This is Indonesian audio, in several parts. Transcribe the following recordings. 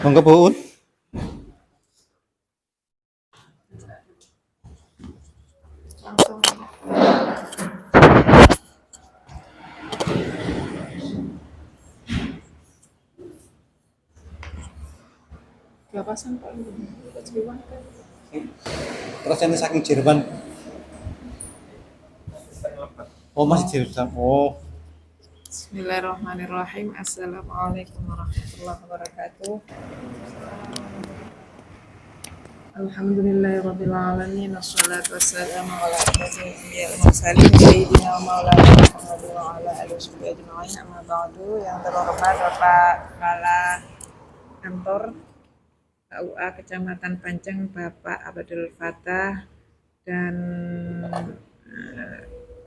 Monggo Bu Un. Langsung gak pasang Pak Ciwan kan. Terus ini saking Jerman. Oh masih Jerman. Oh. Bismillahirrahmanirrahim. Assalamualaikum warahmatullahi wabarakatuh. Alhamdulillahirabbil alamin wassalatu wassalamu ala asyrofil anbiya'i wal mursalin sayyidina wa maulana Muhammad wa ala alihi washabbihi ajma'in. Amma ba'du. Yang terhormat Bapak Kepala Kantor KUA Kecamatan Panceng Bapak Abdul Fattah dan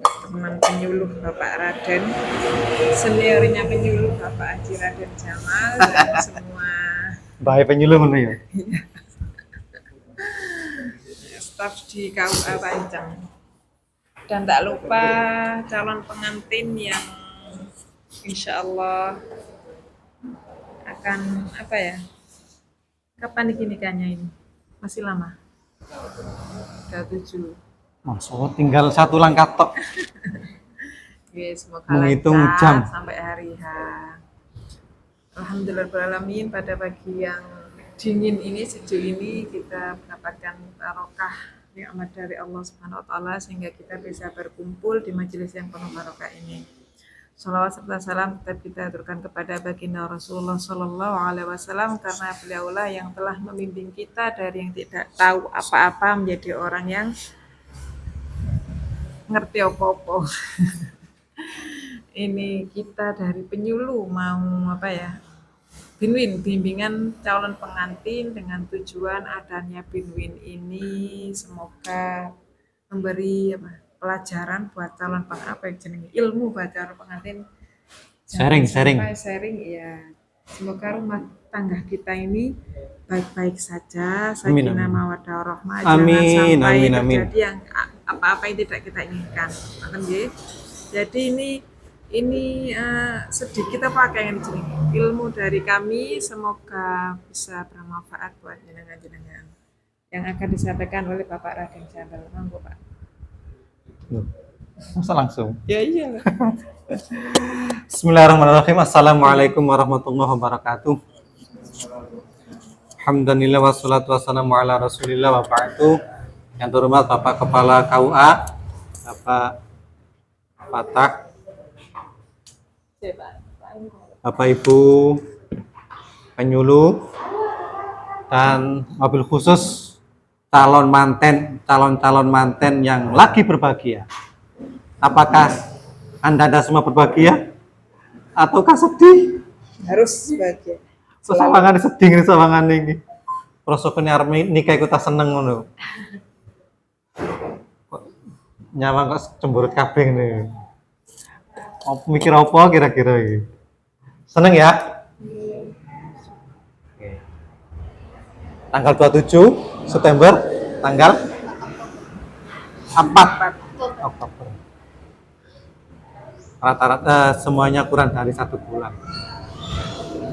teman penyuluh Bapak Raden, seniornya penyuluh Bapak Haji Raden Jamal dan semua Bae penyuluh ngono ya. staf di KUA Panceng. Dan tak lupa calon pengantin yang insya Allah akan apa ya? Kapan nikahnya ini? Masih lama? Udah 7. Masuk tinggal satu langkah tok. Ya, semoga Menghitung lancar jam. sampai hari H. Alhamdulillahirrahmanirrahim, pada pagi yang dingin ini, sejuk ini kita mendapatkan barokah nikmat dari Allah Subhanahu wa taala sehingga kita bisa berkumpul di majelis yang penuh barokah ini. Shalawat serta salam tetap kita aturkan kepada baginda Rasulullah Sallallahu Alaihi Wasallam karena beliaulah yang telah membimbing kita dari yang tidak tahu apa-apa menjadi orang yang ngerti apa-apa. Ini kita dari penyuluh mau apa ya? Binwin, bimbingan calon pengantin dengan tujuan adanya Binwin ini semoga memberi apa? Pelajaran buat calon pengantin, ilmu buat calon pengantin. Sharing. Ya. Semoga rumah tangga kita ini baik-baik saja, Amin, sakinah amin. mawaddah warahmah, Amin, jangan sampai amin, amin. terjadi yang apa-apa yang tidak kita inginkan. Jadi ini sedikit apa yang jenengan ilmu dari kami, semoga bisa bermanfaat buat jenengan yang akan disampaikan oleh Bapak Raden Jamal. Monggo Pak. Masa langsung. Ya iya. Bismillahirrahmanirrahim. Assalamualaikum warahmatullahi wabarakatuh. Alhamdulillah wassalatu wassalamu ala Rasulillah wa ba'du. Yang terhormat Bapak Kepala KUA, Bapak Fattah, Bapak Ibu penyuluh, dan mobil khusus calon manten yang lagi berbahagia. Apakah Anda semua berbahagia ataukah sedih? Harus bahagia. Sawangan sedih ini sawangan ini. Prosopene arep nikah iku tak seneng ngono. Nyawang kok cemburut kabeh ngene. Mikir apa kira-kira iki? Seneng ya? Oke. Tanggal 27 September, tanggal 4 Oktober. Rata-rata semuanya kurang dari 1 bulan.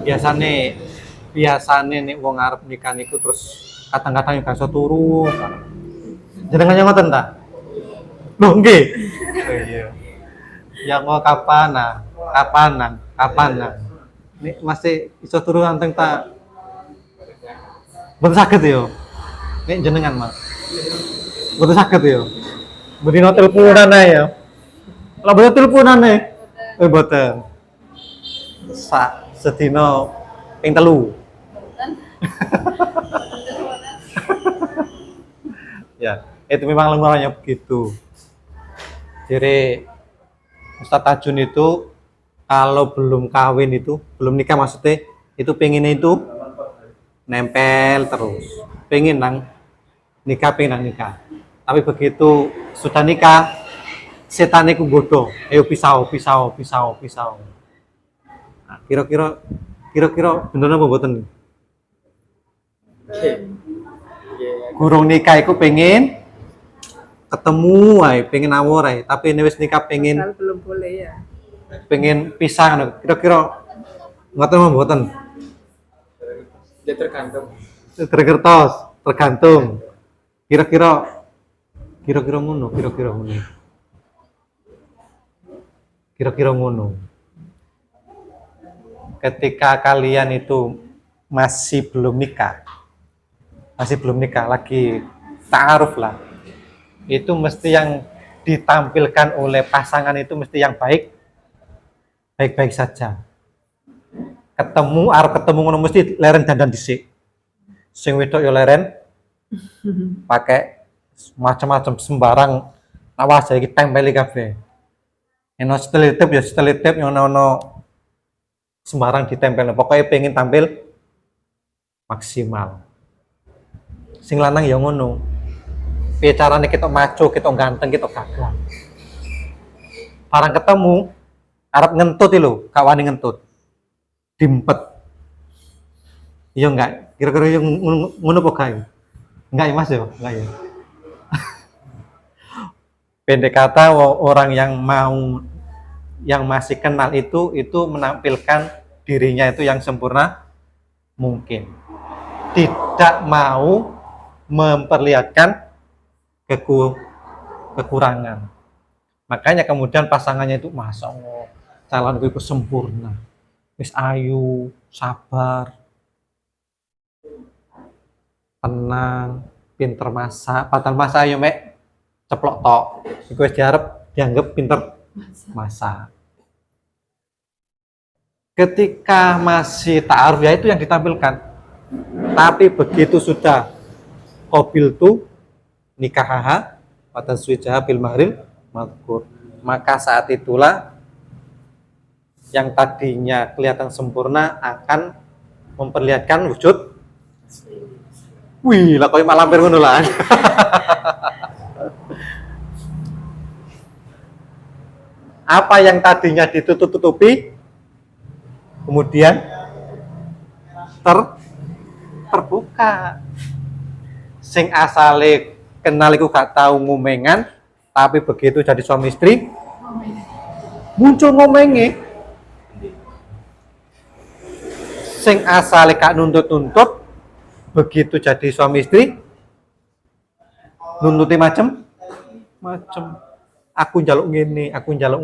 Biasane nek wong arep nikah niku terus kadang-kadang yo gak iso turu. Jenengan yang ngoten ta? Loh nggih. Oh iya. Ya mau kapan? Nek masih iso turu anteng ta? Mboten saged yo. Nek jenengan mah. Mboten saged yo. Mendino teleponan ae ya. Lah mboten teleponan ae. Mboten. Sedina ping 3. Ya, itu memang lembarannya begitu. Jadi Ustadz Tajun itu kalau belum kawin itu, belum nikah maksudnya, itu pengennya itu nempel terus. Pengen nang nikah. Tapi begitu sudah nikah, setan itu godo. Ayo pisau. Nah, kira-kira bener apa mboten? Gurung nikah iku pengen ketemu ae, pengen awor ae, tapi nek wis nikah pengen Belum boleh ya. pengen pisah ngono. Kira-kira ngoten apa mboten? Ya tergantung. tergantung. Kira-kira ngono. Kira-kira ngono. Ketika kalian itu masih belum nikah, lagi ta'aruf lah, itu mesti yang ditampilkan oleh pasangan itu mesti yang baik-baik saja. Arep ketemu ngono mesti leren dandan dhisik. Sing wedok yo leren pakai macam-macam sembarang awas iki tempeli kabeh. Eno stelitip yo ono sembarang ditempel. Pokoknya pengen tampil maksimal. Sing lanang ya ngono. Piye carane kita maco, kita ganteng, kita gagah. Barang ketemu arep ngentut lho, gak wani ngentut. Dimpet. Iya enggak? Kira-kira yang ngono apa kae? Enggak ya Mas ya? Enggak ya. Pendek kata orang yang masih kenal itu menampilkan dirinya itu yang sempurna mungkin. Tidak mau memperlihatkan kekurangan. Makanya kemudian pasangannya itu Masya Allah, calonku itu sempurna. Wis ayu, sabar, tenang, pinter masak. Padahal masak ayo mek ceplok tok. Iku wis dianggap pinter masak. Ketika masih ta'aruf ya itu yang ditampilkan. Tapi begitu sudah qabil tu nikahaha wa taswijaha bil mahril madhkur, maka saat itulah yang tadinya kelihatan sempurna akan memperlihatkan wujud. Wih, lah koyo malam ngono lah. Apa yang tadinya ditutup-tutupi kemudian terbuka. Sing asale kenal iku gak tahu ngomengan, tapi begitu jadi suami istri muncul ngomenge. Sing asale gak nuntut-nuntut, begitu jadi suami istri nuntuti macem. Aku njaluk ngene, aku njaluk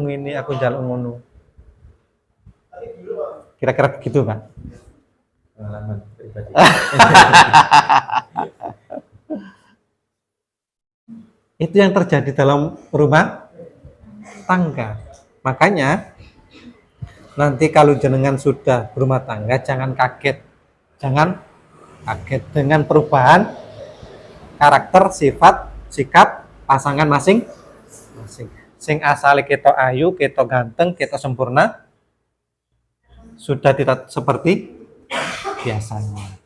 ngono. Kira-kira begitu, Pak. Pengalaman pribadi. Itu yang terjadi dalam rumah tangga. Makanya nanti kalau jenengan sudah berumah tangga jangan kaget dengan perubahan karakter, sifat, sikap pasangan masing-masing. Sing asale ketok ayu, ketok ganteng, ketok sempurna sudah tidak seperti biasanya.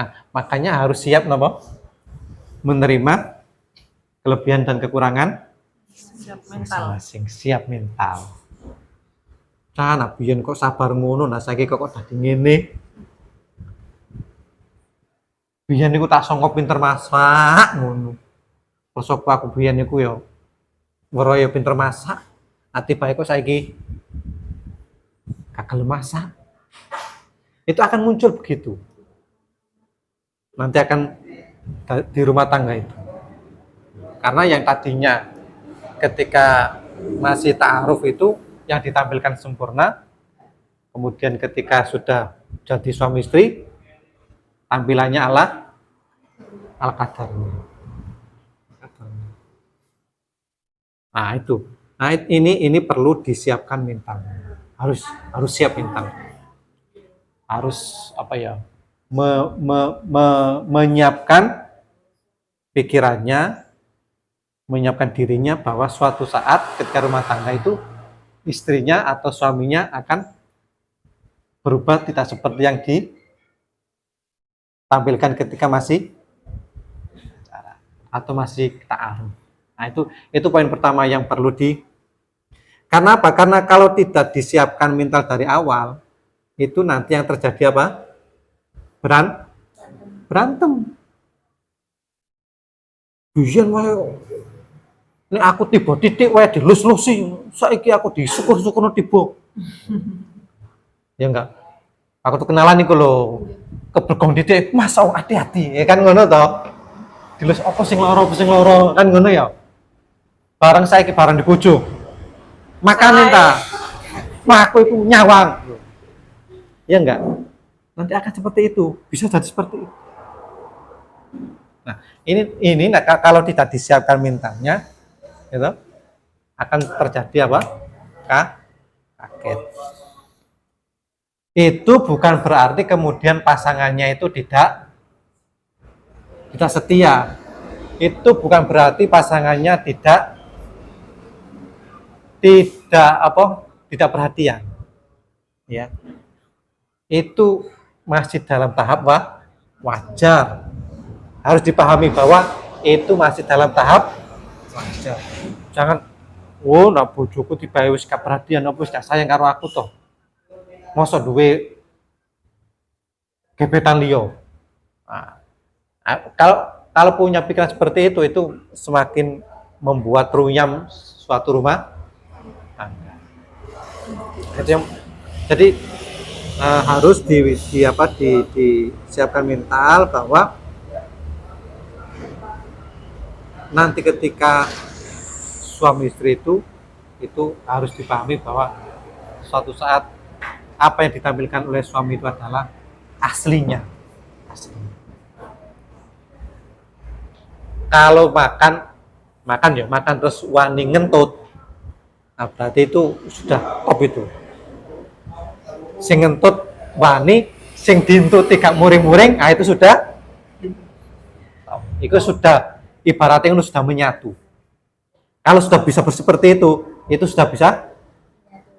Nah, makanya harus siap napa? Menerima kelebihan dan kekurangan masing-masing, siap mental. Nah, biyen kok sabar ngono, nah saiki kok dadi ngene. Biyen niku tak sangka pinter masak ngono. Terus aku biyen niku ya weruh ya pinter masak. Ati bae kok saiki gagal masak. Itu akan muncul begitu. Nanti akan di rumah tangga itu. Karena yang tadinya ketika masih ta'aruf itu yang ditampilkan sempurna, kemudian ketika sudah jadi suami istri tampilannya ala kadarnya. Nah itu, ini perlu disiapkan mentalnya, harus siap mental, harus apa ya, menyiapkan pikirannya, menyiapkan dirinya bahwa suatu saat ketika rumah tangga itu istrinya atau suaminya akan berubah tidak seperti yang ditampilkan ketika masih atau masih ta'aruf. Nah itu poin pertama yang perlu karena apa? Karena kalau tidak disiapkan mental dari awal, itu nanti yang terjadi apa? Berantem. Biyen wae nek aku tiba titik wae dilus-lusi, saiki aku disukur-sukurno tiba. Ya enggak? Aku tuh kenalan iku lho. Kebegong didik, Mas oh, hati-hati. Ya kan ngono to. Dilus apa sing loro kan ngono ya. Barang saiki barang di bojo. Makane ta. Wah, aku itu nyawang. Ya enggak? Nanti akan seperti itu. Bisa jadi seperti itu. Nah, ini nah, kalau tidak disiapkan mentalnya, gitu, akan terjadi apa? Kaget. Itu bukan berarti kemudian pasangannya itu tidak setia. Itu bukan berarti pasangannya tidak perhatian. Ya. Itu masih dalam tahap wajar. Harus dipahami bahwa itu masih dalam tahap wajar. Jangan nak bojoku dibae wis gak perhatian apa wis gak sayang karo aku toh. Mosok duwe gebetan liya. Nah, kalau punya pikiran seperti itu semakin membuat runyam suatu rumah tangga. Jadi harus disiapkan mental bahwa nanti ketika suami istri itu harus dipahami bahwa suatu saat apa yang ditampilkan oleh suami itu adalah aslinya. Kalau makan terus wani ngentut, nah berarti itu sudah top itu. Sing ngentut wani, sing dientut tidak muring-muring, nah itu sudah ibaratnya itu sudah menyatu. Kalau sudah bisa seperti itu sudah bisa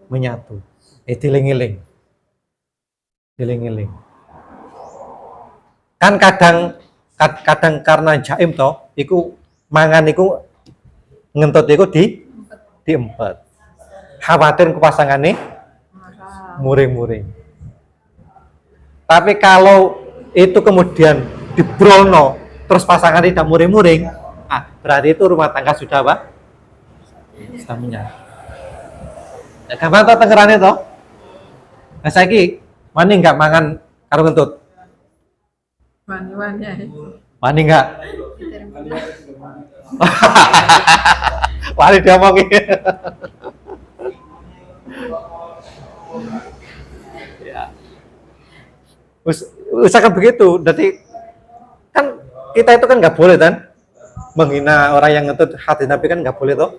menyatu. Diling-iling. Kan kadang karena jaim toh, iku mangan iku ngentut iku diempet. Khawatir ke pasangannya muring-muring. Tapi kalau itu kemudian dibrolno terus pasangan tidak muring-muring, berarti itu rumah tangga sudah apa? Sudah menyatu. Ya gampang toh tengerane toh. Nah saiki wani enggak mangan karo ngentut? Wani ya. Wani enggak? Wani diomongin. Ya. Usahakan begitu. Jadi kan kita itu kan nggak boleh kan menghina orang yang ngentut hati Nabi kan nggak boleh toh.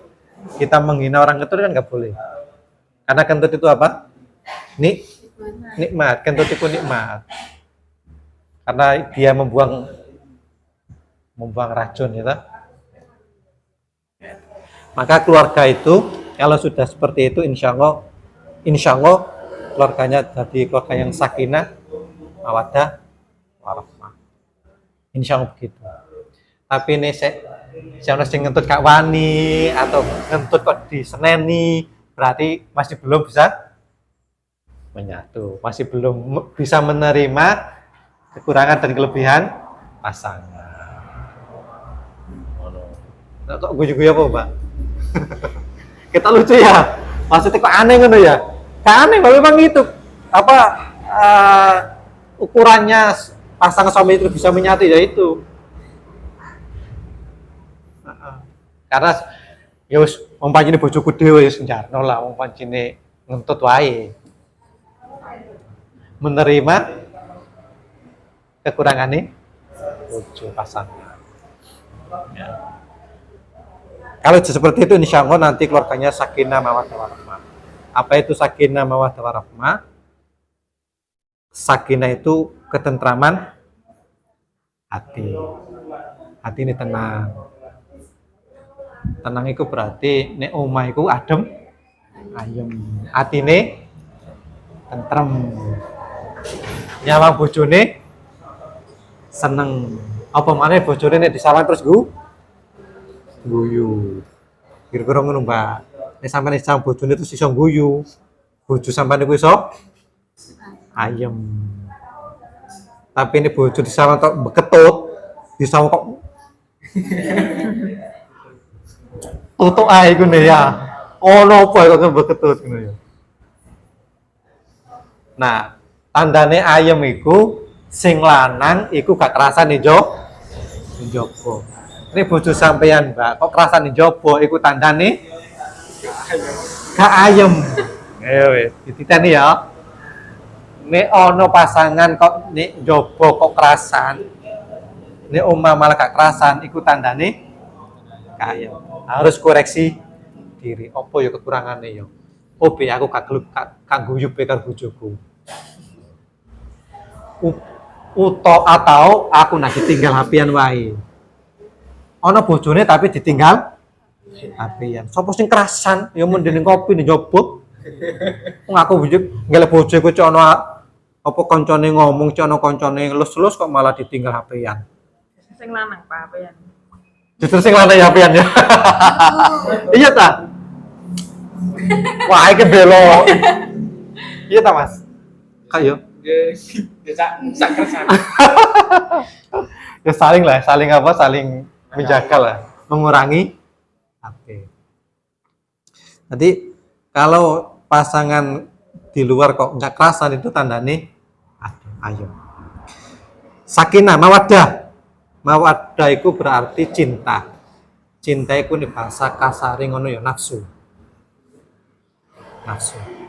Kita menghina orang ngentut kan nggak boleh. Karena kentut itu apa? Nikmat. Kentut itu nikmat. Karena dia membuang racun ya. Maka keluarga itu kalau sudah seperti itu insya Allah keluarganya jadi keluarga yang sakinah, mawaddah, warahmah. Insya Allah begitu. Tapi ini saya sing ngentut kak wani atau ngentut kok diseneni, berarti masih belum bisa menyatu, masih belum bisa menerima kekurangan dan kelebihan pasangan. Kok guyu-guyu apa, Pak? Kita lucu ya. Maksudnya kok aneh ngono ya? Gak aneh, memang itu ukurannya pasangan suami itu bisa menyatu ya itu. Karena ya wis wong pancene bojoku dhewe wis njarno lah wong pancene ngentut wae. Menerima kekurangannya bojo pasangan. Ya. Kalau seperti itu insya Allah nanti keluarganya sakinah mawaddah warahmah. Apa itu sakinah mawaddah warahmah? Sakinah itu ketentraman hati. Hati ini tenang. Tenang itu berarti nek omah iku adem, ayem. Atine tentrem. Nyawang bojone seneng. Apa maneh bojone nek disawang terus guyu. Kira-kira ngono, Mbak. Nek sampeyan disawang bojone terus iso guyu. Bojo sampeyan iku iso ayem. Tapi ini bojo disawang tok beketut, disawang kok tutuk ae ngono ya. Ono apa kok beketut ngono ya. Nah, tandane ayem iku sing lanang iku gak kerasan njaba. Ini bojo sampeyan, Mbak, kok kerasan njaba iku tandane gak ayem. Ayo wis, dititeni ya. Nek ono pasangan kok nek njaba kok kerasan, nek omah malah gak kerasan iku tandane gak ayem. Harus koreksi diri. Apa ya kekurangane ya? Oh, be aku gak guyub karo bojoku. Atau aku nak ditinggal HP-an wae. Ana bojone tapi ditinggal HP-an. Sopo sing kerasan ya mun dening kopi njobot. Wong aku ngelek bojoku cek ana apa koncone ngomong cek ana koncone lus-lus kok malah ditinggal HP-an. Sing lanang Pak apean. Justru sing lanang HP-an ya. Iya ta? Wah, iki belo. Iya ta, Mas? Kayo. Ya sak keresan. Ya saling lah, saling menjaga lah, mengurangi HP. Nanti kalau pasangan di luar kok nggak kerasan itu tandanya ayo. Sakinah, mawaddah itu berarti cinta. Cinta itu nih bahasa kasar ngono ya nafsu.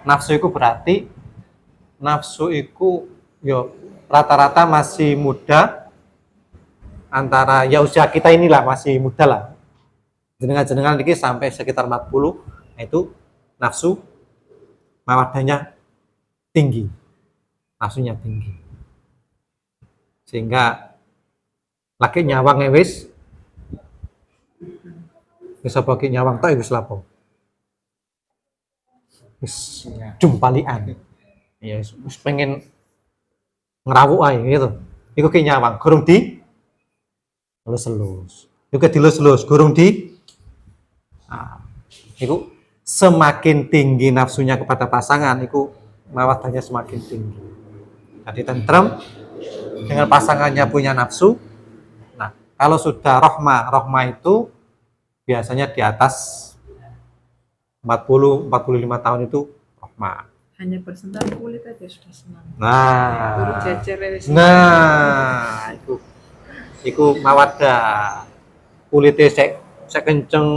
Nafsu itu berarti nafsu itu yo rata-rata masih muda, antara ya usia kita inilah masih muda lah. Jenengan ini sampai sekitar 40, nah itu nafsu mawaddahnya tinggi. Nafsunya tinggi. Sehingga laki nyawang wis bisa pakai nyawang tok wis lapo. Wis jumpalian. Ya wis pengen ngerawuk ae gitu. Iku ki nyawang gurung di elus-elus. Juga dilus-elus gurung di iku semakin tinggi nafsunya kepada pasangan iku mawaddahnya semakin tinggi. Jadi tentrem dengan pasangannya punya nafsu. Nah, kalau sudah rohma itu biasanya di atas 40-45 tahun itu rohma. Hanya bersentuhan kulit aja sudah senang. Nah, Jejer wis. Iku mawaddah. Kulite sek kenceng,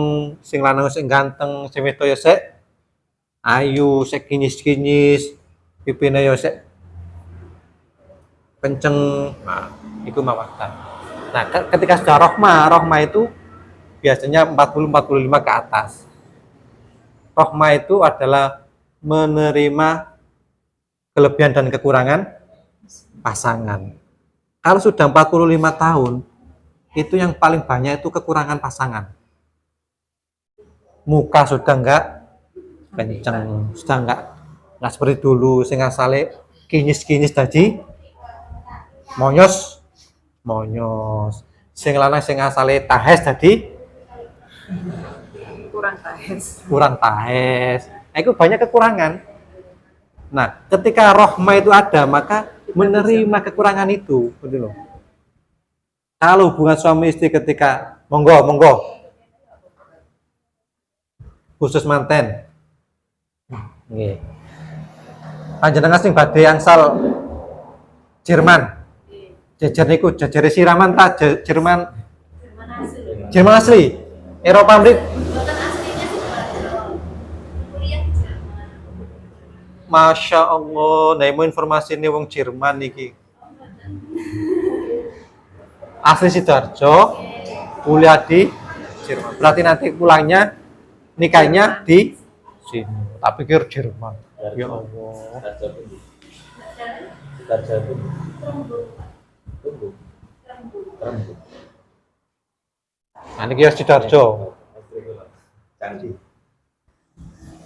sing lanang sing ganteng, sing wedok ya sek ayu, sek kinyis-kinyis, pipine ya sek kenceng. Nah, iku mawaddah. Nah, ketika sudah rohma itu biasanya 40-45 ke atas. Rohma itu adalah menerima kelebihan dan kekurangan pasangan. Kalau sudah 45 tahun, itu yang paling banyak itu kekurangan pasangan. Muka sudah enggak kenceng, sudah enggak seperti dulu, sing asale kinyis-kinyis tadi monyos. Sing lanang sing asale tahes tadi kurang tahes. Nah, itu banyak kekurangan. Nah, ketika rohma itu ada, maka menerima kekurangan itu, betul loh. Kalau hubungan suami istri ketika monggo khusus manten. Nggih. Panjenengan sing badhe angsal Jerman. Jejer niku jejere siraman ta Jerman asli. Eropa mriki. Masya Allah, nemu informasi ini wong Jerman niki. Asli Sidoarjo, kuliah di Jerman. Berarti nanti pulangnya nikahnya di sini. Tak pikir Jerman. Ya Allah. Nah, ini kira Sidoarjo.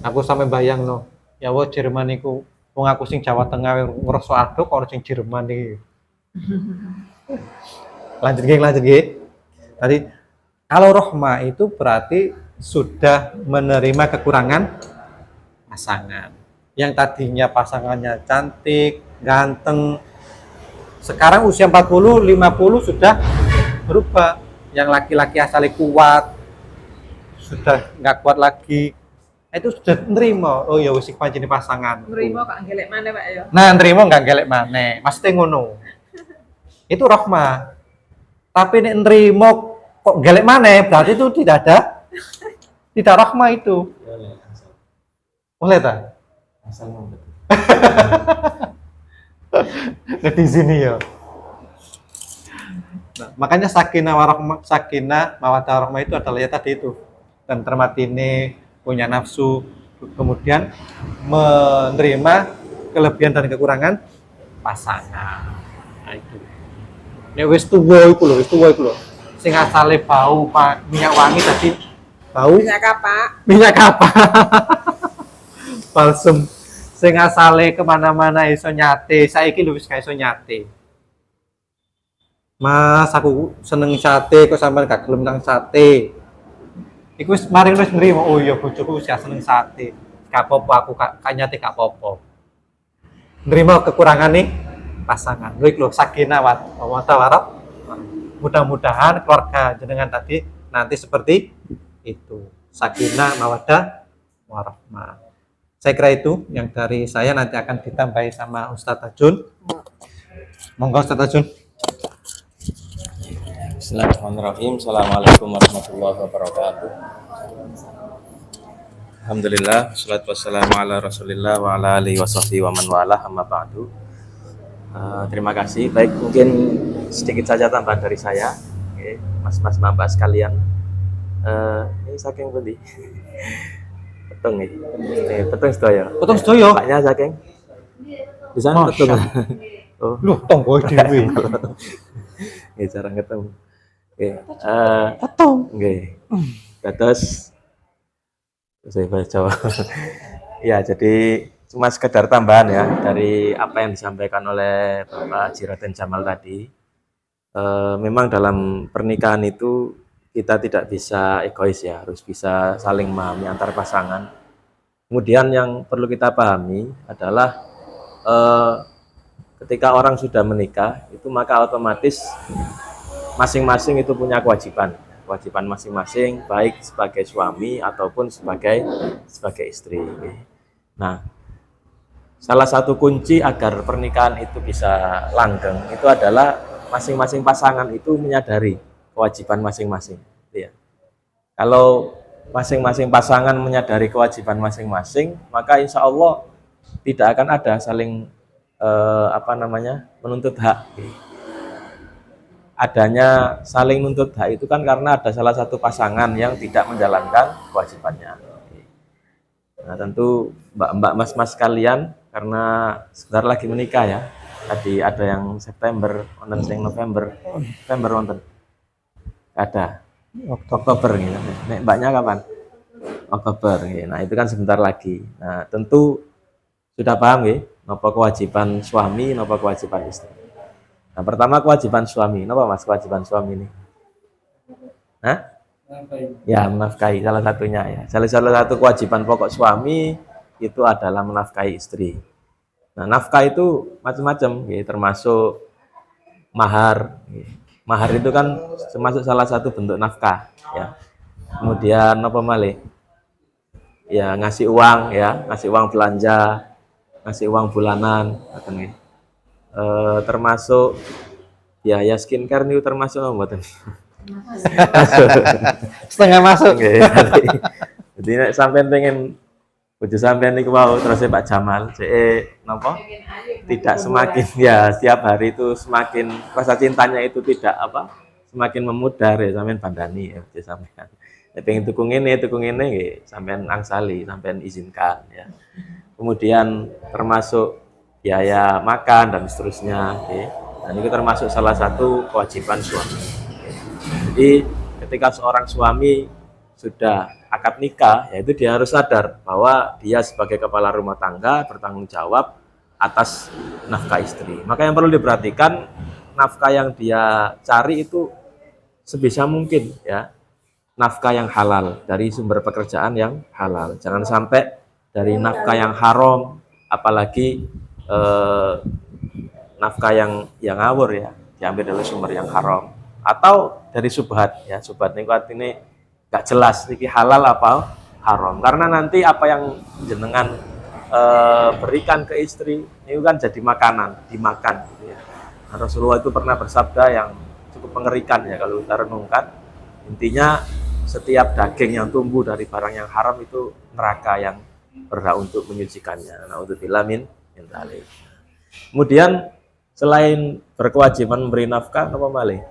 Aku sampai bayang no. Ya wah Jerman niku wong aku sing Jawa Tengah ngrasa aduk karo sing Jerman iki. Lanjut nggih. Tadi kalau rohma itu berarti sudah menerima kekurangan pasangan. Yang tadinya pasangannya cantik, ganteng. Sekarang usia 40, 50 sudah berubah. Yang laki-laki asalnya kuat sudah nggak kuat lagi. Itu sudah nerima. Oh ya wis pancene pasangan. Nerima kok gelek mana Pak ya? Nah, nerima enggak gelek maneh. Maksudnya ngono. Itu rahmah. Tapi nek nerima kok gelek maneh, berarti itu tidak rahmah itu. Boleh tak? Asal ngomong. Netizen ya. Nah, makanya sakinah mawaddah rahmah itu adalah ya tadi itu. Dan termatine punya nafsu, kemudian menerima kelebihan dan kekurangan pasangan. Nah, itu. Nek wis tuwa iku lho. Sing asale bau minyak wangi tadi bau minyak kapak. Balsem sing asale kemana-mana iso nyate, saiki lho wis gak iso nyate. Mas, aku seneng sate, kok sampean gak gelem nang sate. Iku wis mari wis nrimo, oh iya bojoku wis gak seneng sate. Gak apa-apa aku gak nyate gak apa-apa. Nrimo kekurangane pasangan. Lho iku lho sakinah wa tawarah. Mudah-mudahan keluarga jenengan tadi nanti seperti itu. Sakinah, mawaddah, warahmah. Saya kira itu yang dari saya, nanti akan ditambahi sama Ustadz Tajun. Monggo Ustadz Tajun. Bismillahirrahmanirrahim. Assalamualaikum warahmatullahi wabarakatuh. Alhamdulillah, wassalatu wassalamu ala rasulillah wa ala alihi wa sahbihi wa man wala, amma ba'du. Terima kasih. Baik, mungkin sedikit saja tambahan dari saya. Oke, mas-mas mbak sekalian. Ini saking pundi? Petung nih. Petung sedaya. Potong sedaya. Paknya saking. Di sana petung. Oh, Loh, tonggo dhewe. nggih jarang ketemu. Oke, Potong. nggih. Terus saya baca. Ya, jadi cuma sekedar tambahan ya dari apa yang disampaikan oleh Bapak Haji Raden Jamal tadi. Memang dalam pernikahan itu kita tidak bisa egois ya, harus bisa saling memahami antar pasangan. Kemudian yang perlu kita pahami adalah ketika orang sudah menikah itu maka otomatis masing-masing itu punya kewajiban masing-masing, baik sebagai suami ataupun sebagai istri. Nah, salah satu kunci agar pernikahan itu bisa langgeng itu adalah masing-masing pasangan itu menyadari kewajiban masing-masing. Ya. Kalau masing-masing pasangan menyadari kewajiban masing-masing, maka insya Allah tidak akan ada saling menuntut hak. Adanya saling nuntut hak itu kan karena ada salah satu pasangan yang tidak menjalankan kewajibannya. Nah, tentu mbak-mbak mas-mas sekalian, karena sebentar lagi menikah ya. Tadi ada yang September, wonten sing November wonten. Ada Oktober gitu. Nek mbaknya kapan? Oktober gitu. Nah, itu kan sebentar lagi. Nah, tentu sudah paham ya, napa kewajiban suami, napa kewajiban istri. Nah, pertama kewajiban suami. Napa Mas kewajiban suami ini? Hah? Ya, menafkahi salah satunya ya. Salah satu kewajiban pokok suami itu adalah menafkahi istri. Nah, nafkah itu macam-macam, ya, termasuk mahar. Ya. Mahar itu kan termasuk salah satu bentuk nafkah. Ya. Kemudian apa malih? Ya, ngasih uang, ya, ngasih uang belanja, ngasih uang bulanan, termasuk biaya skincare itu termasuk apa mboten? Setengah masuk. Jadi nek sampean pengen bojo sampean niku mau terus Pak Jamal, napa? Tidak semakin ya setiap hari itu semakin rasa cintanya itu tidak semakin memudar ya sampean bandani ya bojo sampean. Nek pengen tuku ngene nggih sampean angsali, sampean izinkan ya. Kemudian termasuk biaya makan dan seterusnya ya. Dan itu termasuk salah satu kewajiban suami. Jadi ketika seorang suami sudah akad nikah, yaitu dia harus sadar bahwa dia sebagai kepala rumah tangga bertanggung jawab atas nafkah istri. Maka yang perlu diperhatikan, nafkah yang dia cari itu sebisa mungkin ya, nafkah yang halal dari sumber pekerjaan yang halal. Jangan sampai dari nafkah yang haram, apalagi nafkah yang ngawur ya, diambil dari sumber yang haram. Atau dari subhat ya, subhat ini artinya gak jelas ini halal apa haram. Karena nanti apa yang jenengan berikan ke istri itu kan jadi makanan, dimakan gitu ya. Nah, Rasulullah itu pernah bersabda yang cukup mengerikan ya kalau kita renungkan. Intinya setiap daging yang tumbuh dari barang yang haram itu neraka yang berhak untuk menyucikannya. Naudzubillah min dzalik. Kemudian selain berkewajiban memberi nafkah, apa malih?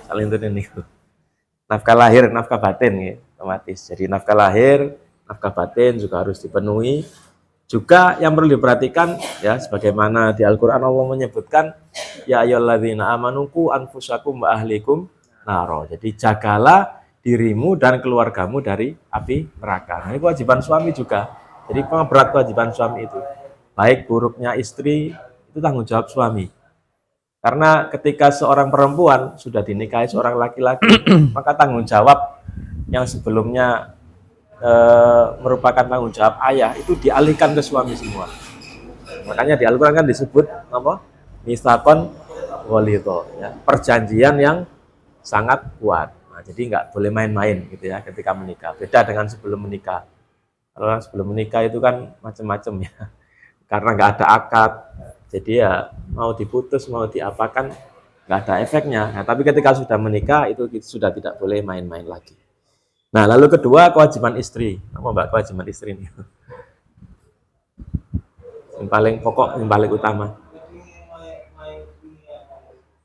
Saling ini. Nafkah lahir, nafkah batin ya, otomatis. Jadi nafkah lahir, nafkah batin juga harus dipenuhi. Juga yang perlu diperhatikan ya, sebagaimana di Al-Qur'an Allah menyebutkan ya ayyuhalladzina amanu qu anfusakum wa ahlikum naro. Jadi jagalah dirimu dan keluargamu dari api neraka. Nah, ini kewajiban suami juga. Jadi berat kewajiban suami itu. Baik buruknya istri itu tanggung jawab suami. Karena ketika seorang perempuan sudah dinikahi seorang laki-laki, maka tanggung jawab yang sebelumnya merupakan tanggung jawab ayah itu dialihkan ke suami semua. Makanya di Al-Qur'an kan disebut apa? Mitsaqon ghalidho, ya, perjanjian yang sangat kuat. Nah, jadi nggak boleh main-main gitu ya ketika menikah. Beda dengan sebelum menikah. Kalau sebelum menikah itu kan macam-macam ya. Karena nggak ada akad, jadi ya mau diputus, mau diapakan, nggak ada efeknya. Nah, tapi ketika sudah menikah itu sudah tidak boleh main-main lagi. Nah, lalu kedua kewajiban istri. Apa mbak kewajiban istri ini? Yang paling pokok, yang paling utama.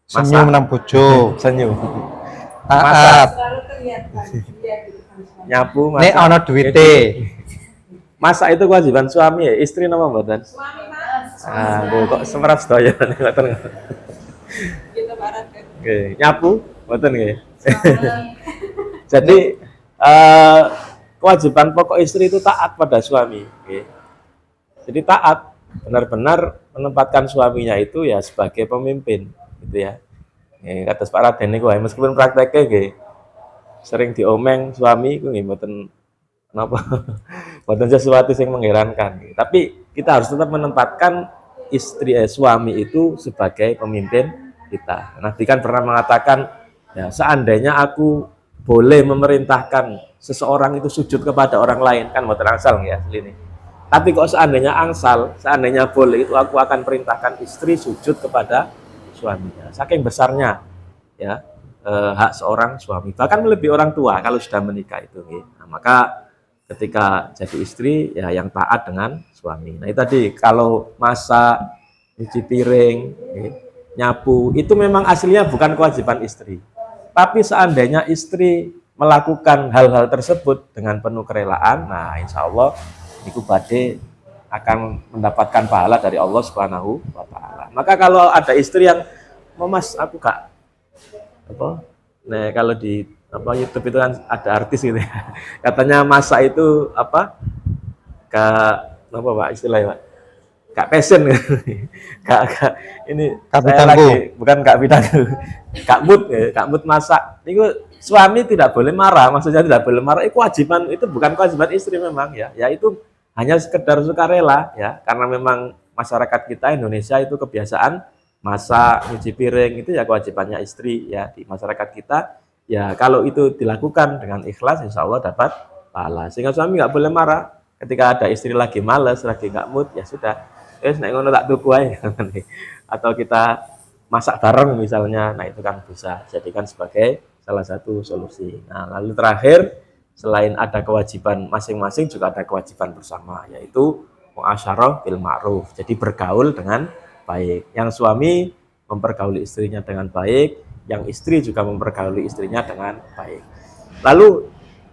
Senyum nang bojo. Senyum. Taat. Nyapu, Nek masak. ana duwite. Masak itu kewajiban suami ya, istri nama mboten? Suami, Mas. Ah, kok semerap sedaya ngoten. Gitu Pak Raden. Oke, nyapu mboten nggih. Jadi kewajiban pokok istri itu taat pada suami, nggih. Jadi taat, benar-benar menempatkan suaminya itu ya sebagai pemimpin, gitu ya. Nggih, kata Pak Raden niku meskipun prakteknya nggih sering diomeng suami iku nggih mboten napa mboten sesuatu yang mengherankan. Tapi kita harus tetap menempatkan suami itu sebagai pemimpin kita. Nabi kan pernah mengatakan ya seandainya aku boleh memerintahkan seseorang itu sujud kepada orang lain, kan mboten angsal ya ini. Tapi kok seandainya angsal, seandainya boleh itu aku akan perintahkan istri sujud kepada suaminya. Saking besarnya ya hak seorang suami, bahkan melebihi orang tua kalau sudah menikah itu. Nah, maka ketika jadi istri ya yang taat dengan suami. Nah itu tadi kalau masak, cuci piring, nyapu itu memang aslinya bukan kewajiban istri. Tapi seandainya istri melakukan hal-hal tersebut dengan penuh kerelaan, nah insya Allah itu badhe akan mendapatkan pahala dari Allah Subhanahu wa Ta'ala. Maka kalau ada istri yang Mas aku gak apa? Nah, kalau di YouTube itu kan ada artis gitu ya. Katanya masak itu apa? Gak apa Pak istilahnya, Pak? Gak passion gak ini bukan gak bidangku. Gak mood masak. Itu suami tidak boleh marah, maksudnya tidak boleh marah. Itu kewajiban, itu bukan kewajiban istri memang ya. Ya itu hanya sekedar sukarela ya, karena memang masyarakat kita Indonesia itu kebiasaan masak, nyuci piring itu ya kewajibannya istri ya di masyarakat kita. Ya kalau itu dilakukan dengan ikhlas, insya Allah dapat pahala. Sehingga suami nggak boleh marah ketika ada istri lagi males, lagi nggak mood, ya sudah. Nek ngono tak tuku ae. Atau kita masak bareng misalnya, nah itu kan bisa jadikan sebagai salah satu solusi. Nah lalu terakhir, selain ada kewajiban masing-masing juga ada kewajiban bersama, yaitu muasyarah bil ma'ruf. Jadi bergaul dengan baik. Yang suami mempergauli istrinya dengan baik, yang istri juga mempergauli istrinya dengan baik. Lalu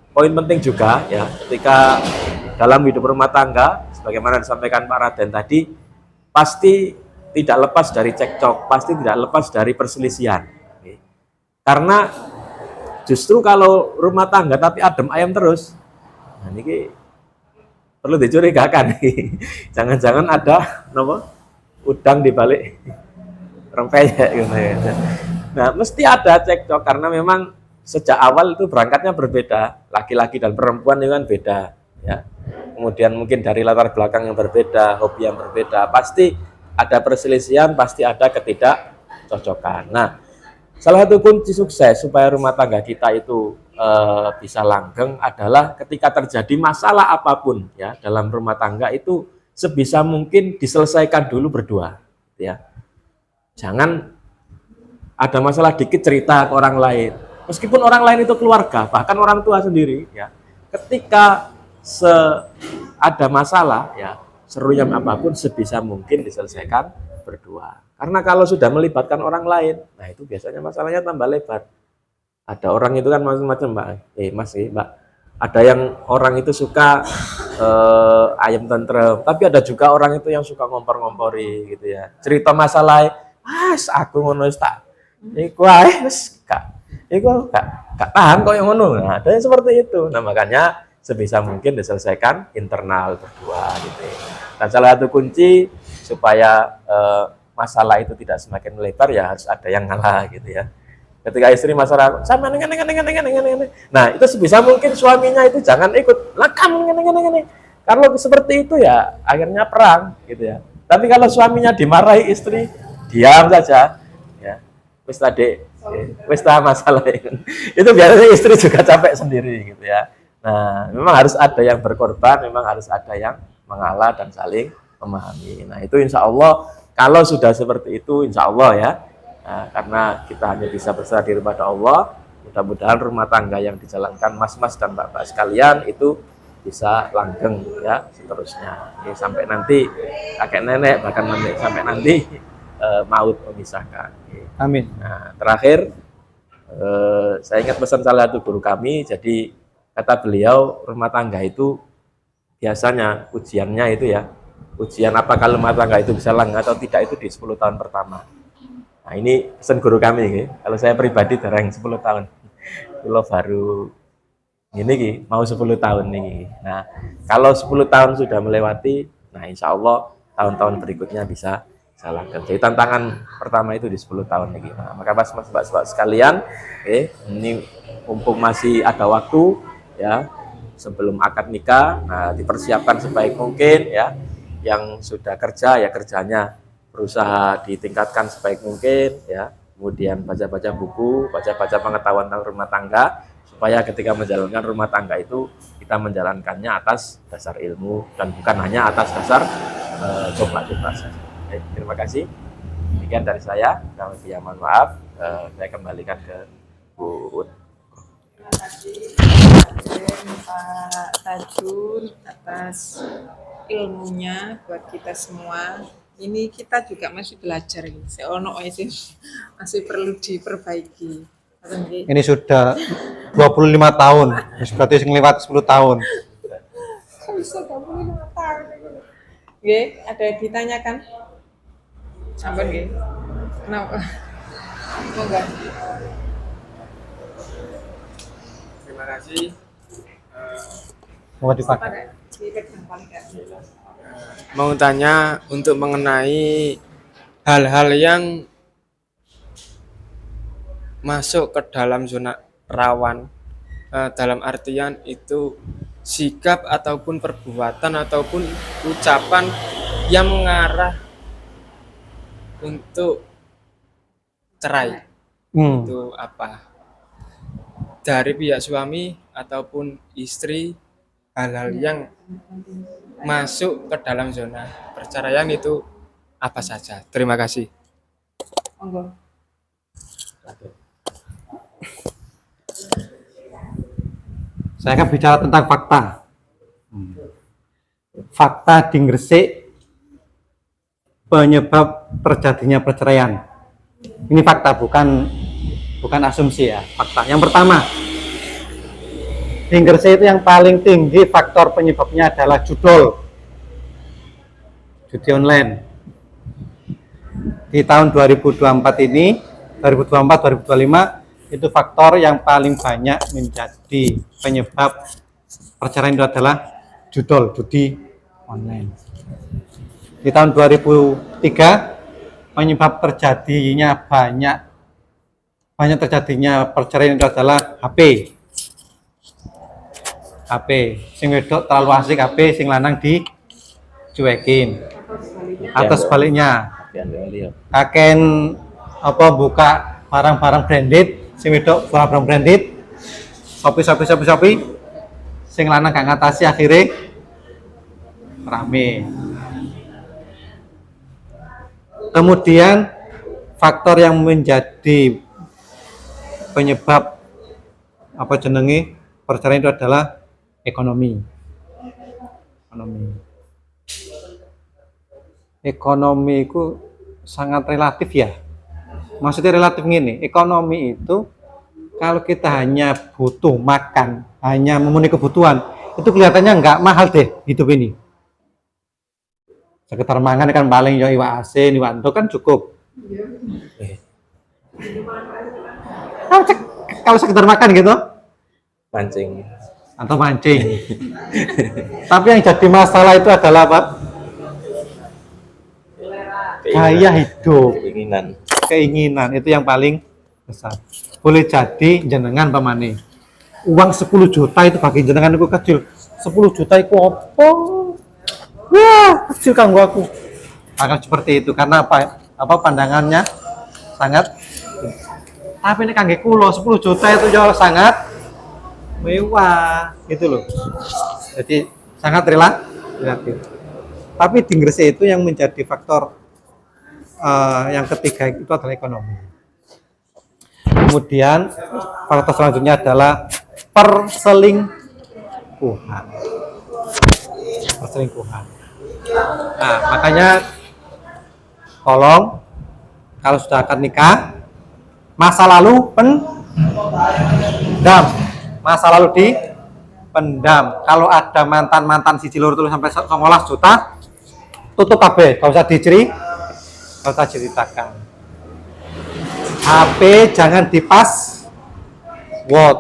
poin penting juga ya, ketika dalam hidup rumah tangga, sebagaimana disampaikan Pak Raden tadi, pasti tidak lepas dari cekcok, pasti tidak lepas dari perselisihan. Karena justru kalau rumah tangga tapi adem ayam terus, nah ini perlu dicurigakan. Jangan-jangan ada udang di balik rempeyek gitu ya. Nah, mesti ada cekcok karena memang sejak awal itu berangkatnya berbeda, laki-laki dan perempuan itu kan beda ya. Kemudian mungkin dari latar belakang yang berbeda, hobi yang berbeda, pasti ada perselisihan, pasti ada ketidakcocokan. Nah, salah satu kunci sukses supaya rumah tangga kita itu bisa langgeng adalah ketika terjadi masalah apapun ya dalam rumah tangga itu sebisa mungkin diselesaikan dulu berdua ya. Jangan ada masalah dikit cerita ke orang lain. Meskipun orang lain itu keluarga, bahkan orang tua sendiri ya. Ketika ada masalah ya, serunya apapun sebisa mungkin diselesaikan berdua. Karena kalau sudah melibatkan orang lain, nah itu biasanya masalahnya tambah lebar. Ada orang itu kan macam-macam, Mbak. Mbak. Ada yang orang itu suka ayam tentrem, tapi ada juga orang itu yang suka ngompor-ngompori gitu ya. Cerita masalah, aku ngono wis tak. Iku ae wis gak tahan kok yang ngono. Nah, ada yang seperti itu. Nah, makanya sebisa mungkin diselesaikan internal berdua gitu. Dan salah satu kunci supaya masalah itu tidak semakin melebar ya harus ada yang ngalah gitu ya. Ketika istri masalah sama nengen. Nah, itu sebisa mungkin suaminya itu jangan ikut. Lah kamu nengen. Kalau seperti itu ya akhirnya perang gitu ya. Tapi kalau suaminya dimarahi istri, diam saja ya. Wis tadi wis masalah itu biasanya istri juga capek sendiri gitu ya. Nah, memang harus ada yang berkorban, memang harus ada yang mengalah dan saling memahami. Nah, itu insya Allah kalau sudah seperti itu, insya Allah ya. Nah, karena kita hanya bisa berserah diri pada Allah, mudah-mudahan rumah tangga yang dijalankan mas-mas dan mbak-mbak sekalian itu bisa langgeng ya seterusnya. Jadi, sampai nanti kakek nenek bahkan sampai nanti maut memisahkan. Amin. Nah, terakhir saya ingat pesan salah satu guru kami, jadi kata beliau rumah tangga itu biasanya ujiannya itu ya, ujian apakah rumah tangga itu bisa langgeng atau tidak itu di 10 tahun pertama. Nah, ini pesan guru kami nih. Kalau saya pribadi dereng 10 tahun. Kalau baru ini mau 10 tahun nih. Nah, kalau 10 tahun sudah melewati, nah insya Allah tahun-tahun berikutnya bisa langgeng. Jadi tantangan pertama itu di 10 tahun nih. Nah, maka mas-mas mbak-mbak sekalian, ini mumpung masih ada waktu ya sebelum akad nikah, nah dipersiapkan sebaik mungkin ya. Yang sudah kerja ya kerjanya berusaha ditingkatkan sebaik mungkin ya, kemudian baca-baca buku, baca-baca pengetahuan tentang rumah tangga supaya ketika menjalankan rumah tangga itu kita menjalankannya atas dasar ilmu dan bukan hanya atas dasar coba-coba saja. Terima kasih. Demikian dari saya. Kami mohon maaf. Saya kembalikan ke Bu Ut. Terima kasih Pak Tajun atas ilmunya buat kita semua. Ini kita juga masih belajar ini. Seono masih perlu diperbaiki. Ini sudah 25 tahun. Berarti lewat 10 tahun. Bisa 25 tahun. Oke, ada yang ditanyakan? Sampun nggih. Kenapa? Monggo. Terima kasih. Mau dipakai. Mau tanya untuk mengenai hal-hal yang masuk ke dalam zona rawan, dalam artian itu sikap ataupun perbuatan ataupun ucapan yang mengarah untuk cerai. Itu apa? Dari pihak suami ataupun istri, hal-hal yang masuk ke dalam zona perceraian itu apa saja? Terima kasih. Monggo. Saya akan bicara tentang fakta. Fakta di Gresik penyebab terjadinya perceraian. Ini fakta, bukan asumsi ya, fakta. Yang pertama, di Gresik itu yang paling tinggi faktor penyebabnya adalah judi online. Di tahun 2024 ini, 2024-2025 itu faktor yang paling banyak menjadi penyebab perceraian itu adalah judi online. Di tahun 2003 penyebab terjadinya banyak terjadinya perceraian itu adalah HP. Sing wedok terlalu asik HP, sing lanang dicuekin. Atau sebaliknya. Kaken buka barang-barang branded, sing wedok barang-barang branded, Sopi. Sing lanang gak ngatasi akhirnya rame. Kemudian faktor yang menjadi penyebab apa jenenge perceraian itu adalah ekonomi. Ekonomi itu sangat relatif ya. Maksudnya relatif gini, ekonomi itu kalau kita hanya butuh makan, hanya memenuhi kebutuhan, itu kelihatannya nggak mahal deh hidup ini. Sekitar mangan kan paling ya iwak asin, iwak endo kan cukup. Kalau sekedar makan gitu, Mancing. atau mancing. Tapi yang jadi masalah itu adalah apa? Gaya hidup, keinginan itu yang paling besar. Boleh jadi jenengan pamane uang 10 juta itu bagi jenengan itu kecil. 10 juta itu apa? Wah, kecil kanggo aku. Akan seperti itu karena apa pandangannya sangat, tapi ini kangge kulo 10 juta itu jauh sangat mewah gitu loh. Jadi sangat relatif. Tapi di Gresik itu yang menjadi faktor yang ketiga itu adalah ekonomi. Kemudian faktor selanjutnya adalah perselingkuhan. Nah, makanya tolong kalau sudah akan nikah, masa lalu pendam. Masa lalu dipendam. Kalau ada mantan siji loro telu sampai 19 juta, tutup kabeh, gak usah diceritakan. HP jangan di-password.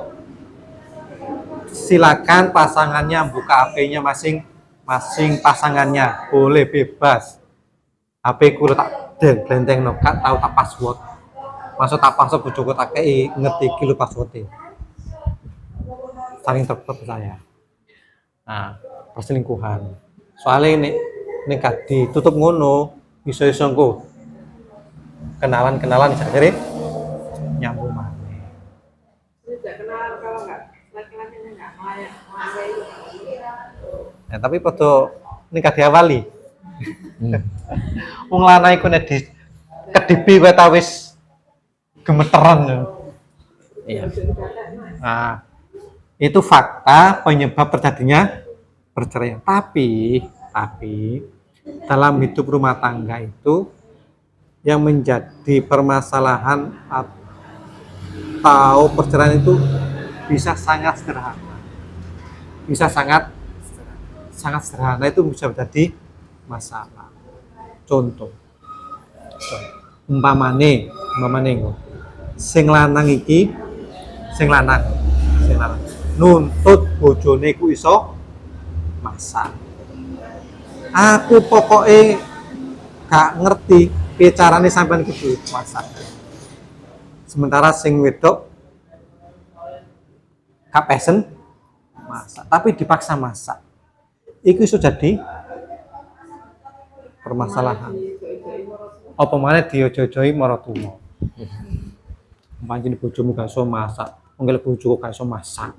Silakan pasangannya buka HP-nya masing-masing pasangannya, boleh bebas. HP ku tak glenteng no, gak tahu tak password. Masuk tak password bojoku tak kei ngerti iki lho password-e. Saling terpercaya. Nah, perselingkuhan. Soalnya ini gak ditutup ngono, iso-iso engko kenalan akhirnya nyambung maneh. Tidak kenal kalau nggak laki-lakinya nggak layak. Ya, tapi foto nikah diawali. Wong lanang iku nek di kedibi kowe ta wis gemeteran. Iya. Nah, itu fakta penyebab terjadinya perceraian. Tapi dalam hidup rumah tangga itu yang menjadi permasalahan atau perceraian itu bisa sangat sederhana. Bisa sangat sederhana, itu bisa menjadi masalah. Contoh. Umpamane sing lanang nuntut bojone ku iso masak. Aku pokoknya gak ngerti piye carane sampean kudu masak. Sementara sing wedok gak pesen masak, tapi dipaksa masak. Iku iso jadi permasalahan. Apa maneh diojo-ojoi maratuwa. Pancen bojomu gak iso masak, mengkel bojoku gak iso masak.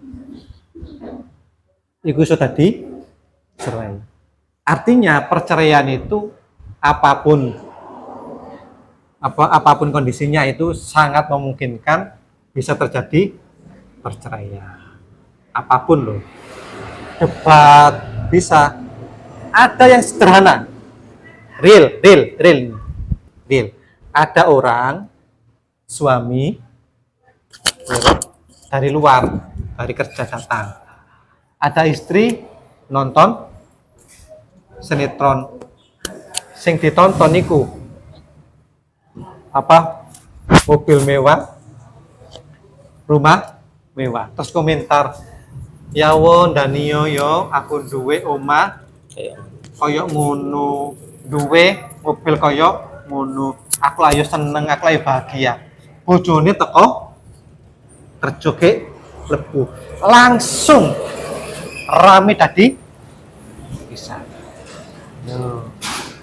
Iku iso dadi cerai. Artinya perceraian itu apapun kondisinya itu sangat memungkinkan bisa terjadi perceraian. Apapun loh. Debat bisa. Ada yang sederhana. Real. Ada orang suami dari luar, dari kerja datang. Ada istri nonton sinetron. Sing ditonton niku apa? Mobil mewah, rumah mewah. Terus komentar, ya won Danio yo, aku duwe omah koyok ngono, duwe mobil koyok ngono. Aku ayo seneng, aku ayo bahagia. Bojone teko kerja ke lebu. Langsung rame tadi bisa.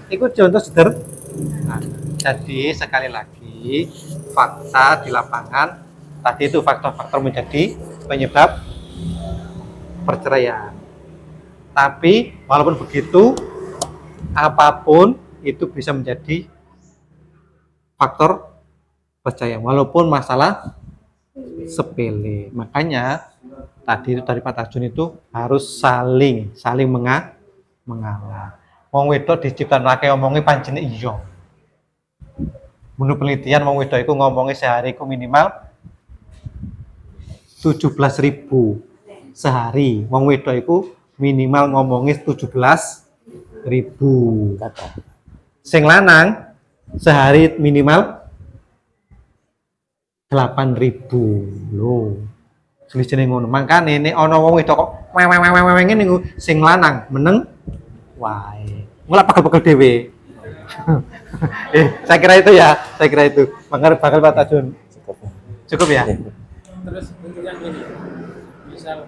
Itu contoh sederhana. Jadi sekali lagi fakta di lapangan tadi itu faktor-faktor menjadi penyebab perceraian. Tapi walaupun begitu, apapun itu bisa menjadi faktor perceraian walaupun masalah sepele. Makanya tadi itu dari Pak Tajun itu harus saling mengalah. Wong wedok diciptakake ngomongi pancene iya. Menurut penelitian wong wedok iku ngomongi sehari iku minimal 17.000 sehari. Wong wedok iku minimal ngomongi 17.000 Kata. sing lanang sehari minimal 8.000 lho. Selisihnya ngono. Makane nek ana wong wedok kok ngene niku sing lanang meneng wae. Mulai pegel-pegel dhewe. Saya kira itu ya, saya kira itu. Bakal Pak Tajun. Cukup ya? Terus untuk yang ini, misal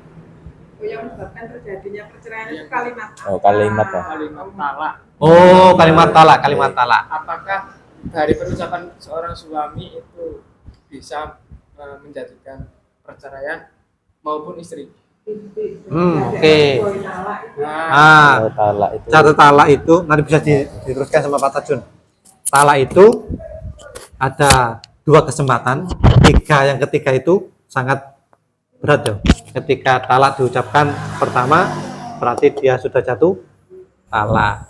Yang menyebabkan terjadinya perceraian itu kalimat apa? Oh, kalimat apa? kalimat talak, Oh, kalimat talak. apakah dari perucapan seorang suami itu bisa menjadikan perceraian maupun istri? Oke. Nah, Oh, talak itu. Cara talak itu nanti bisa diteruskan sama Pak Tajun. Talak itu ada 2 kesempatan, yang ketiga itu sangat berat ya. Ketika talak diucapkan pertama, berarti dia sudah jatuh talak.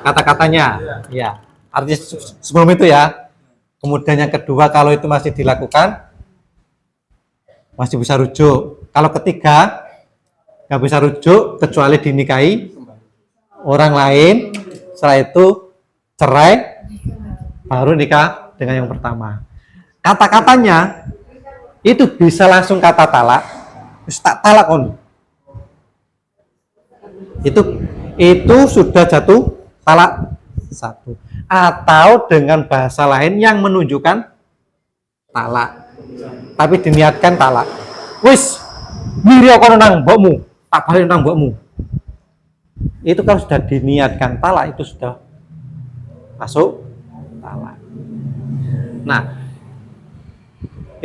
Kata-katanya, ya. Artinya sebelum itu ya. Kemudian yang kedua, kalau itu masih dilakukan, masih bisa rujuk. Kalau ketiga, nggak bisa rujuk kecuali dinikahi orang lain. Setelah itu cerai, baru nikah dengan yang pertama. Kata-katanya itu bisa langsung kata talak, terus tak talak on. Itu sudah jatuh talak 1. Atau dengan bahasa lain yang menunjukkan talak, tapi diniatkan talak. Wis, miri kono nang mbokmu, tak balik nang mbokmu. Itu kalau sudah diniatkan talak itu sudah masuk talak. Nah,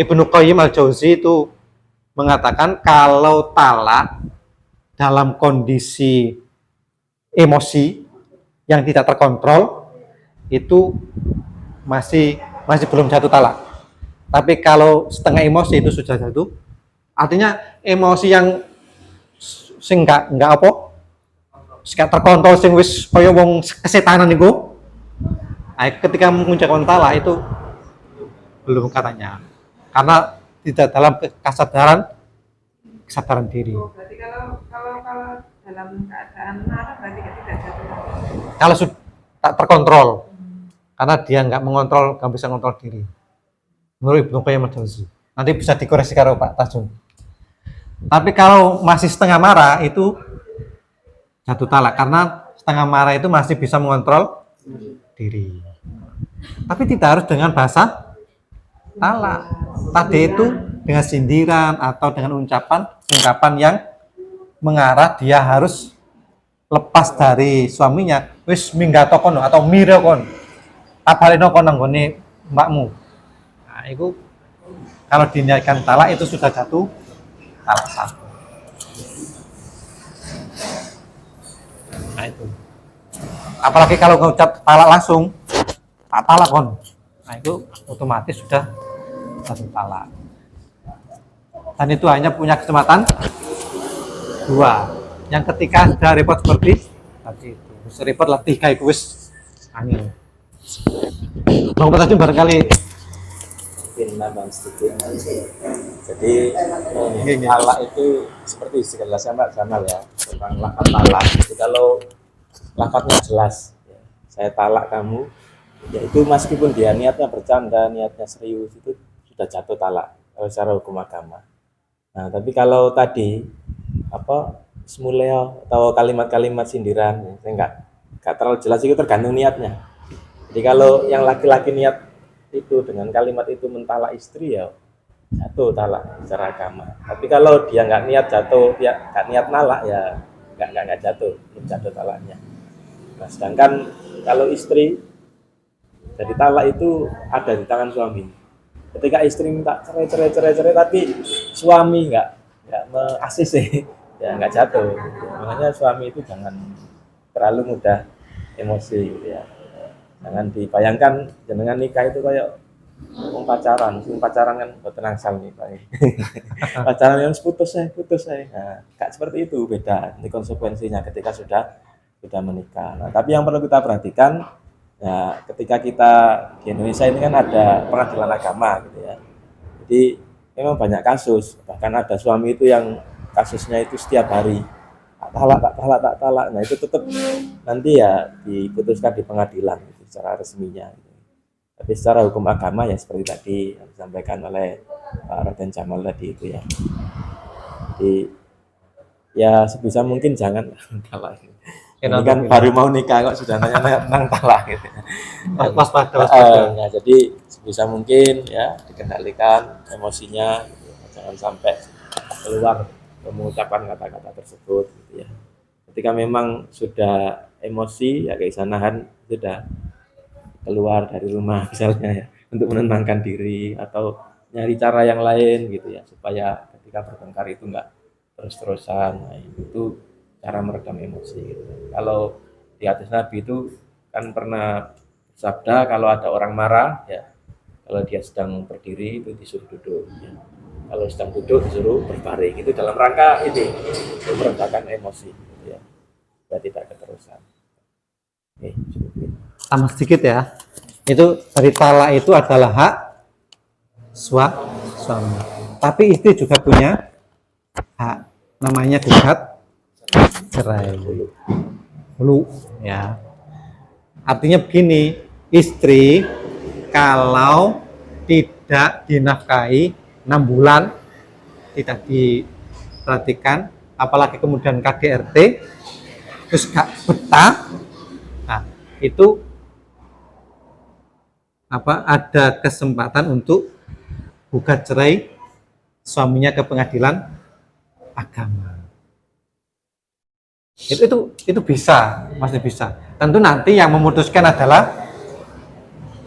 Ibnu Qayyim al-Jauzi itu mengatakan kalau talak dalam kondisi emosi yang tidak terkontrol itu masih belum jatuh talak. Tapi kalau setengah emosi itu sudah jatuh. Artinya emosi yang sing enggak apa? Sing terkontrol sing wis kaya wong kesetanan niku. Nah, ketika mengucapkan talak itu belum katanya. Karena tidak dalam kesadaran diri. Oh, berarti kalau dalam keadaan marah berarti tidak jatuh talak. Kalau sudah tak terkontrol, karena dia nggak mengontrol, nggak bisa mengontrol diri. Menurut Ibnu Qayyim al-Jauzi. Nanti bisa dikoreksi karo Pak Tajun. Tapi kalau masih setengah marah itu jatuh talak, karena setengah marah itu masih bisa mengontrol diri. Tapi tidak harus dengan bahasa talak. Tadi itu dengan sindiran atau dengan ungkapan yang mengarah dia harus lepas dari suaminya. Wis minggato kono atau mira kon. Tabaleno kon nang gone mbakmu. Nah, itu kalau diniatkan talak itu sudah jatuh talak 1. Nah, itu. Apalagi kalau ngucap talak langsung, tak talak kon. Nah, itu otomatis sudah satu talak. Dan itu hanya punya kesempatan 2. Yang ketika sudah repot seperti tadi itu, wis repot lah 3 itu wis angin. Bang Tajun barangkali Nambah sedikit. Jadi talak itu seperti istilah sama ya tentang lafaz talak. Jadi kalau lafaznya jelas, ya, saya talak kamu, ya itu meskipun dia niatnya bercanda, niatnya serius itu sudah jatuh talak secara hukum agama. Nah, tapi kalau tadi semuleo atau kalimat-kalimat sindiran, ya, enggak terlalu jelas, itu tergantung niatnya. Jadi kalau yang laki-laki niat itu dengan kalimat itu mentalak istri, ya jatuh talak secara agama. Tapi kalau dia nggak niat jatuh, dia nggak niat nalak, ya nggak jatuh, belum jatuh talaknya. Nah, sedangkan kalau istri jadi talak itu ada di tangan suami. Ketika istri minta cerai, tapi suami nggak me-ACC ya nggak jatuh. Makanya suami itu jangan terlalu mudah emosi gitu ya. Jangan dibayangkan jenengan nikah itu kayak pacaran kan boten angsal nih Pak. Pacaran yang putus saya. Nah, gak seperti itu, beda. Ini konsekuensinya ketika sudah menikah. Nah, tapi yang perlu kita perhatikan ya ketika kita di Indonesia ini kan ada pengadilan agama gitu ya. Jadi memang banyak kasus, bahkan ada suami itu yang kasusnya itu setiap hari tak talak. Nah, itu tetap nanti ya diputuskan di pengadilan gitu, secara resminya gitu. Tapi secara hukum agama ya seperti tadi yang disampaikan oleh Pak Raden Jamal tadi itu ya. Jadi ya sebisa mungkin jangan talak. Ini kan baru mau nikah kok sudah nanya tentang talak gitu. Waspada. Ya, jadi sebisa mungkin ya dikendalikan emosinya gitu. Jangan sampai keluar mengucapkan kata-kata tersebut gitu ya. Ketika memang sudah emosi ya kayak nahan sudah keluar dari rumah misalnya ya untuk menenangkan diri atau nyari cara yang lain gitu ya supaya ketika bertengkar itu enggak terus-terusan. Nah, itu cara meredam emosi gitu. Kalau di hadis Nabi itu kan pernah bersabda kalau ada orang marah ya kalau dia sedang berdiri itu disuruh duduk ya. Kalau sedang duduk disuruh berbaring itu dalam rangka ini meredakan emosi gitu ya. Supaya tidak keterusan. Oke, cukup. Tambah sedikit ya. Itu dari talak itu adalah hak suami. Tapi istri juga punya hak, namanya gugat cerai. Dulu ya. Artinya begini, istri kalau tidak dinafkahi 6 bulan tidak diperhatikan, apalagi kemudian KDRT terus gak betah, nah itu ada kesempatan untuk gugat cerai suaminya ke pengadilan agama. Itu bisa, masih bisa. Tentu nanti yang memutuskan adalah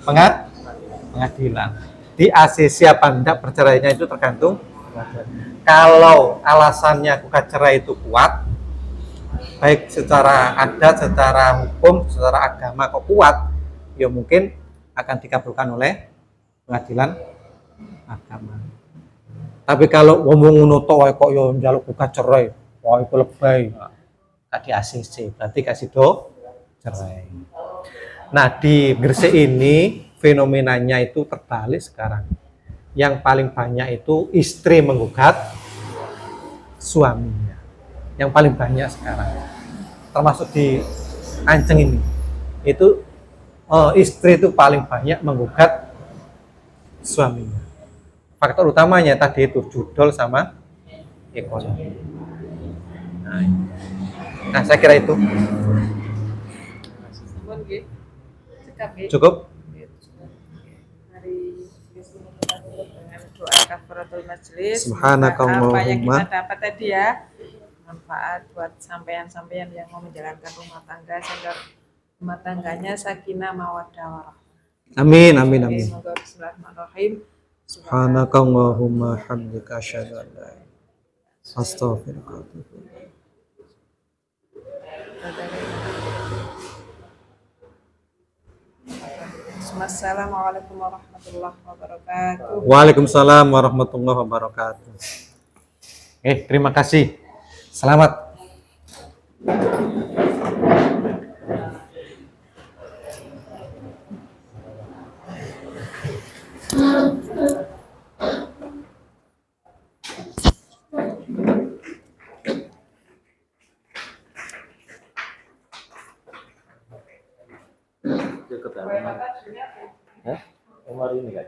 pengadilan. Di ACC apa enggak perceraiannya itu tergantung. Kalau alasannya gugat cerai itu kuat, baik secara adat, secara hukum, secara agama kok kuat, ya mungkin akan dikabulkan oleh pengadilan agama. Tapi kalau ngomong ngono tok kok yo njaluk gugat cerai, wah itu lebay. Di ACC berarti kasih cerai. Nah, di Gresik ini fenomenanya itu terbalik sekarang. Yang paling banyak itu istri menggugat suaminya. Yang paling banyak sekarang. Termasuk di Anceng ini. Itu istri itu paling banyak menggugat suaminya. Faktor utamanya tadi itu judul sama ekonomi. Nah, saya kira itu. Cukup? Mari dengan doa kafaratul majelis. Subhanakallahumma. Apa yang kita dapat tadi ya, manfaat buat sampean-sampean yang mau menjalankan rumah tangga sehingga rumah tangganya sakinah mawaddah warahmah. Amin. Semoga bismillahirrahmanirrahim. Subhanakallahumma hamdika asyhadu an la ilaha illa anta astaghfiruka wa atubu ilaik. Assalamualaikum warahmatullahi wabarakatuh. Waalaikumsalam warahmatullahi wabarakatuh. Terima kasih. Selamat. Hah? Nomor ini kan?